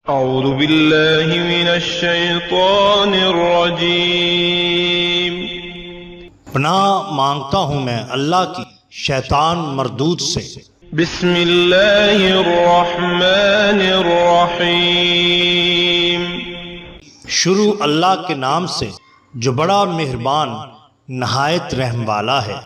اعوذ باللہ من الشیطان الرجیم۔ پناہ مانگتا ہوں میں اللہ کی شیطان مردود سے۔ بسم اللہ الرحمن الرحیم۔ شروع اللہ کے نام سے جو بڑا مہربان نہایت رحم والا ہے۔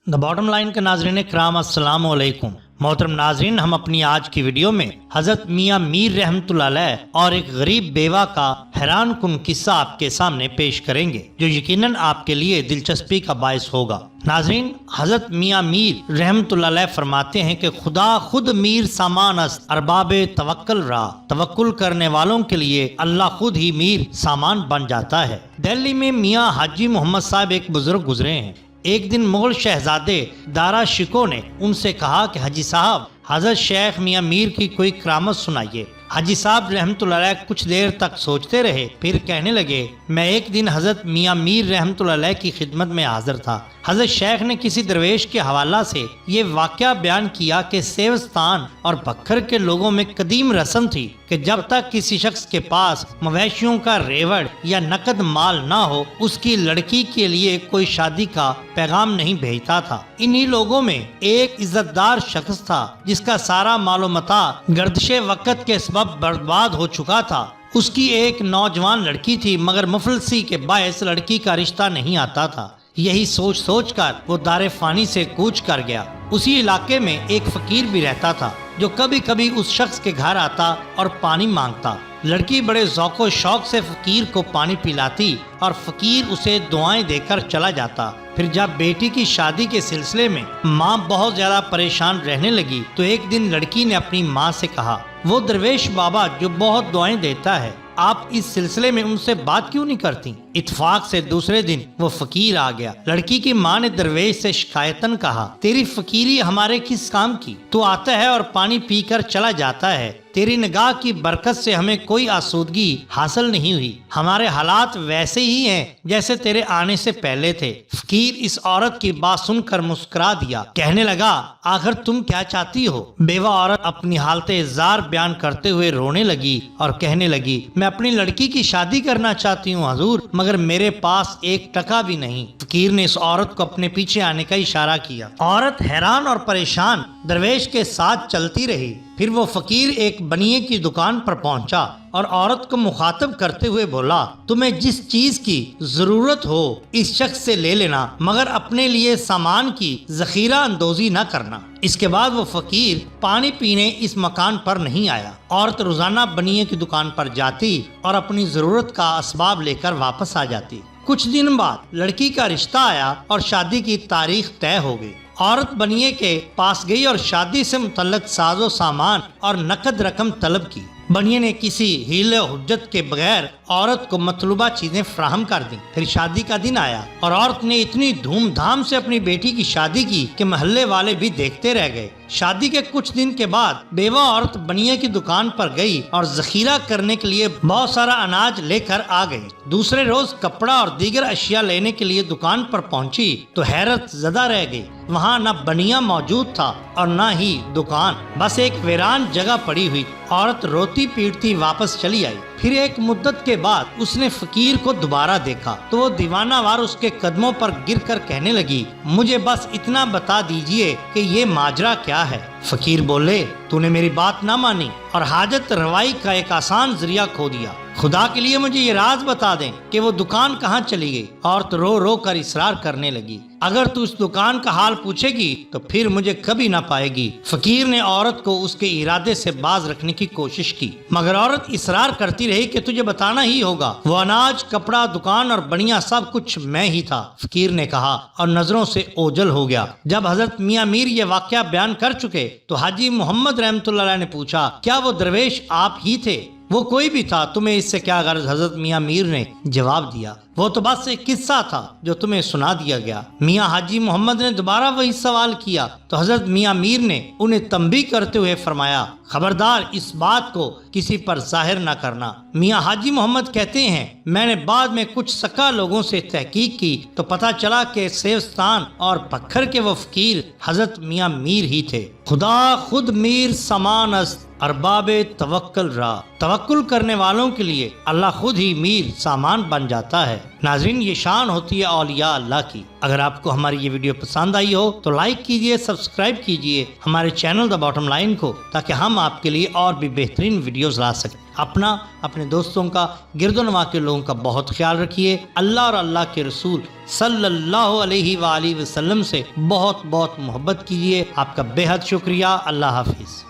دا باٹم لائن کے ناظرین کرام السلام علیکم۔ محترم ناظرین، ہم اپنی آج کی ویڈیو میں حضرت میاں میر رحمۃ اللہ علیہ اور ایک غریب بیوہ کا حیران کن قصہ آپ کے سامنے پیش کریں گے جو یقیناً آپ کے لیے دلچسپی کا باعث ہوگا۔ ناظرین، حضرت میاں میر رحمۃ اللہ علیہ فرماتے ہیں کہ خدا خود میر سامان است ارباب توکل را، توکل کرنے والوں کے لیے اللہ خود ہی میر سامان بن جاتا ہے۔ دہلی میں میاں حاجی محمد صاحب ایک بزرگ گزرے ہیں۔ ایک دن مغل شہزادے دارا شکو نے ان سے کہا کہ حاجی صاحب، حضرت شیخ میاں میر کی کوئی کرامت سنائیے۔ حاجی صاحب رحمۃ اللہ علیہ کچھ دیر تک سوچتے رہے، پھر کہنے لگے، میں ایک دن حضرت میاں میر رحمۃ اللہ علیہ کی خدمت میں حاضر تھا۔ حضرت شیخ نے کسی درویش کے حوالہ سے یہ واقعہ بیان کیا کہ سیوستان اور بکھر کے لوگوں میں قدیم رسم تھی کہ جب تک کسی شخص کے پاس مویشیوں کا ریوڑ یا نقد مال نہ ہو، اس کی لڑکی کے لیے کوئی شادی کا پیغام نہیں بھیجتا تھا۔ انہی لوگوں میں ایک عزت دار شخص تھا جس کا سارا مال و متاع گردش وقت کے سبب برباد ہو چکا تھا۔ اس کی ایک نوجوان لڑکی تھی، مگر مفلسی کے باعث لڑکی کا رشتہ نہیں آتا تھا۔ یہی سوچ سوچ کر وہ دار فانی سے کوچ کر گیا۔ اسی علاقے میں ایک فقیر بھی رہتا تھا جو کبھی کبھی اس شخص کے گھر آتا اور پانی مانگتا۔ لڑکی بڑے ذوق و شوق سے فقیر کو پانی پلاتی اور فقیر اسے دعائیں دے کر چلا جاتا۔ پھر جب بیٹی کی شادی کے سلسلے میں ماں بہت زیادہ پریشان رہنے لگی تو ایک دن لڑکی نے اپنی ماں سے کہا، وہ درویش بابا جو بہت دعائیں دیتا ہے، آپ اس سلسلے میں ان سے بات کیوں نہیں کرتی؟ اتفاق سے دوسرے دن وہ فقیر آ گیا۔ لڑکی کی ماں نے درویش سے شکایتاً کہا، تیری فقیری ہمارے کس کام کی؟ تو آتا ہے اور پانی پی کر چلا جاتا ہے۔ تیری نگاہ کی برکت سے ہمیں کوئی آسودگی حاصل نہیں ہوئی۔ ہمارے حالات ویسے ہی ہیں جیسے تیرے آنے سے پہلے تھے۔ فقیر اس عورت کی بات سن کر مسکرا دیا، کہنے لگا، آخر تم کیا چاہتی ہو؟ بیوہ عورت اپنی حالت زار بیان کرتے ہوئے رونے لگی اور کہنے لگی، میں اپنی لڑکی کی شادی کرنا چاہتی ہوں حضور، مگر میرے پاس ایک ٹکا بھی نہیں۔ فقیر نے اس عورت کو اپنے پیچھے آنے کا اشارہ کیا۔ عورت حیران اور پریشان درویش کے ساتھ چلتی رہی۔ پھر وہ فقیر ایک بنیے کی دکان پر پہنچا اور عورت کو مخاطب کرتے ہوئے بولا، تمہیں جس چیز کی ضرورت ہو اس شخص سے لے لینا، مگر اپنے لیے سامان کی ذخیرہ اندوزی نہ کرنا۔ اس کے بعد وہ فقیر پانی پینے اس مکان پر نہیں آیا۔ عورت روزانہ بنیے کی دکان پر جاتی اور اپنی ضرورت کا اسباب لے کر واپس آ جاتی۔ کچھ دن بعد لڑکی کا رشتہ آیا اور شادی کی تاریخ طے ہو گئی۔ عورت بنیے کے پاس گئی اور شادی سے متعلق ساز و سامان اور نقد رقم طلب کی۔ بنیے نے کسی حیلے حجت کے بغیر عورت کو مطلوبہ چیزیں فراہم کر دیں۔ پھر شادی کا دن آیا اور عورت نے اتنی دھوم دھام سے اپنی بیٹی کی شادی کی کہ محلے والے بھی دیکھتے رہ گئے۔ شادی کے کچھ دن کے بعد بیوہ عورت بنیے کی دکان پر گئی اور ذخیرہ کرنے کے لیے بہت سارا اناج لے کر آ گئی۔ دوسرے روز کپڑا اور دیگر اشیاء لینے کے لیے دکان پر پہنچی تو حیرت زدہ رہ گئی۔ وہاں نہ بنیا موجود تھا اور نہ ہی دکان، بس ایک ویران جگہ پڑی ہوئی۔ عورت روتی پیٹتی واپس چلی آئی۔ پھر ایک مدت کے بعد اس نے فقیر کو دوبارہ دیکھا تو وہ دیوانہ وار اس کے قدموں پر گر کر کہنے لگی، مجھے بس اتنا بتا دیجئے کہ یہ ماجرا کیا ہے؟ فقیر بولے، تو نے میری بات نہ مانی اور حاجت روائی کا ایک آسان ذریعہ کھو دیا۔ خدا کے لیے مجھے یہ راز بتا دیں کہ وہ دکان کہاں چلی گئی؟ عورت رو رو کر اصرار کرنے لگی، اگر تو اس دکان کا حال پوچھے گی تو پھر مجھے کبھی نہ پائے گی۔ فقیر نے عورت کو اس کے ارادے سے باز رکھنے کی کوشش کی، مگر عورت اصرار کرتی رہی کہ تجھے بتانا ہی ہوگا۔ وہ اناج، کپڑا، دکان اور بنیا سب کچھ میں ہی تھا، فقیر نے کہا اور نظروں سے اوجھل ہو گیا۔ جب حضرت میاں میر یہ واقعہ بیان کر چکے تو حاجی محمد رحمۃ اللہ علیہ نے پوچھا، کیا وہ درویش آپ ہی تھے؟ وہ کوئی بھی تھا، تمہیں اس سے کیا غرض؟ حضرت میاں میر نے جواب دیا، وہ تو بس ایک قصہ تھا جو تمہیں سنا دیا گیا۔ میاں حاجی محمد نے دوبارہ وہی سوال کیا تو حضرت میاں میر نے انہیں تنبیہ کرتے ہوئے فرمایا، خبردار اس بات کو کسی پر ظاہر نہ کرنا۔ میاں حاجی محمد کہتے ہیں میں نے بعد میں کچھ سکا لوگوں سے تحقیق کی تو پتہ چلا کہ سیوستان اور پکھر کے وہ فقیر حضرت میاں میر ہی تھے۔ خدا خود میر سمان است ارباب توکل را، توکل کرنے والوں کے لیے اللہ خود ہی میر سامان بن جاتا ہے۔ ناظرین، یہ شان ہوتی ہے اولیاء اللہ کی۔ اگر آپ کو ہماری یہ ویڈیو پسند آئی ہو تو لائک کیجئے، سبسکرائب کیجئے ہمارے چینل دا باٹم لائن کو، تاکہ ہم آپ کے لیے اور بھی بہترین ویڈیوز لا سکیں۔ اپنا، اپنے دوستوں کا، گرد و نواح کے لوگوں کا بہت خیال رکھیے۔ اللہ اور اللہ کے رسول صلی اللہ علیہ وآلہ وسلم سے بہت بہت محبت کیجئے۔ آپ کا بے حد شکریہ۔ اللہ حافظ۔